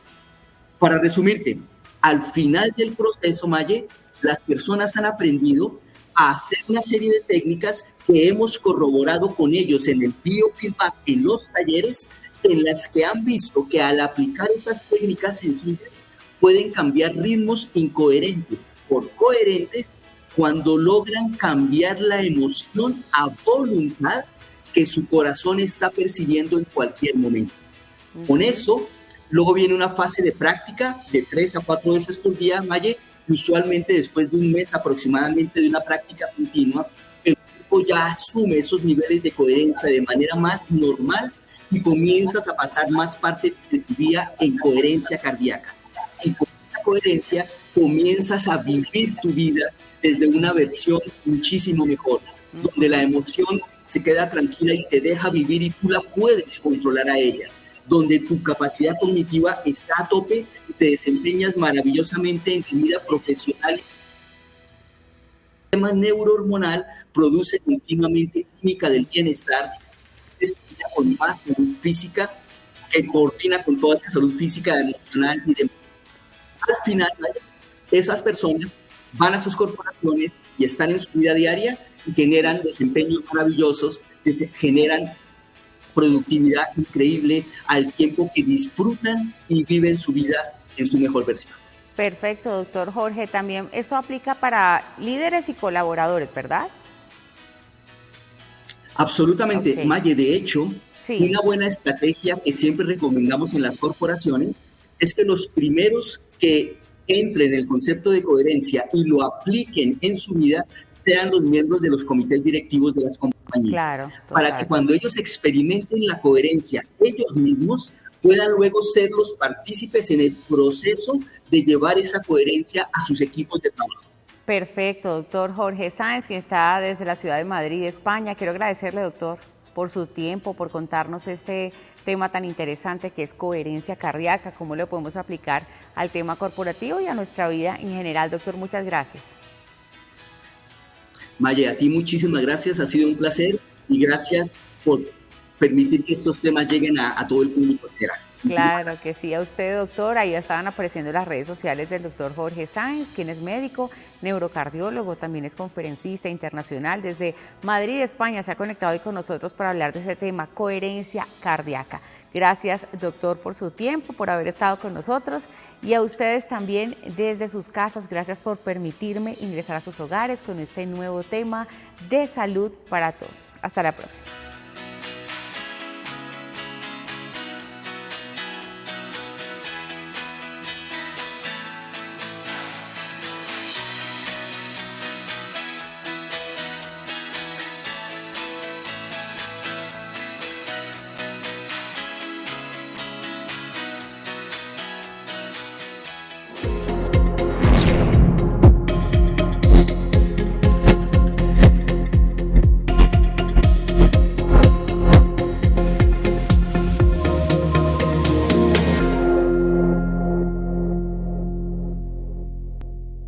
Para resumirte, al final del proceso, Maye, las personas han aprendido a hacer una serie de técnicas que hemos corroborado con ellos en el biofeedback, en los talleres, en las que han visto que al aplicar esas técnicas sencillas pueden cambiar ritmos incoherentes por coherentes cuando logran cambiar la emoción a voluntad que su corazón está percibiendo en cualquier momento. Con eso, luego viene una fase de práctica de 3 a 4 veces por día, Maye, y usualmente después de un mes aproximadamente de una práctica continua, el cuerpo ya asume esos niveles de coherencia de manera más normal y comienzas a pasar más parte de tu día en coherencia cardíaca. Y con esa coherencia comienzas a vivir tu vida desde una versión muchísimo mejor, donde la emoción se queda tranquila y te deja vivir y tú la puedes controlar a ella, donde tu capacidad cognitiva está a tope y te desempeñas maravillosamente en tu vida profesional. El sistema neurohormonal produce continuamente química del bienestar, estudia con más salud física, que coordina con toda esa salud física, emocional y de... Al final, esas personas van a sus corporaciones y están en su vida diaria y generan desempeños maravillosos, que se generan productividad increíble al tiempo que disfrutan y viven su vida en su mejor versión. Perfecto, doctor Jorge. También esto aplica para líderes y colaboradores, ¿verdad? Absolutamente, okay. Maye, de hecho, sí. Una buena estrategia que siempre recomendamos en las corporaciones es que los primeros que entren en el concepto de coherencia y lo apliquen en su vida sean los miembros de los comités directivos de las compañías. Claro, para que cuando ellos experimenten la coherencia ellos mismos puedan luego ser los partícipes en el proceso de llevar esa coherencia a sus equipos de trabajo. Perfecto, doctor Jorge Sáenz, quien está desde la ciudad de Madrid, España. Quiero agradecerle, doctor, por su tiempo, por contarnos este tema tan interesante que es coherencia cardíaca, cómo lo podemos aplicar al tema corporativo y a nuestra vida en general. Doctor, muchas gracias. Maye, a ti muchísimas gracias, ha sido un placer y gracias por permitir que estos temas lleguen a todo el público general. Claro que sí, a usted, doctor. Ahí estaban apareciendo las redes sociales del doctor Jorge Sáenz, quien es médico, neurocardiólogo, también es conferencista internacional. Desde Madrid, España, se ha conectado hoy con nosotros para hablar de ese tema, coherencia cardíaca. Gracias, doctor, por su tiempo, por haber estado con nosotros. Y a ustedes también desde sus casas, gracias por permitirme ingresar a sus hogares con este nuevo tema de salud para todos. Hasta la próxima.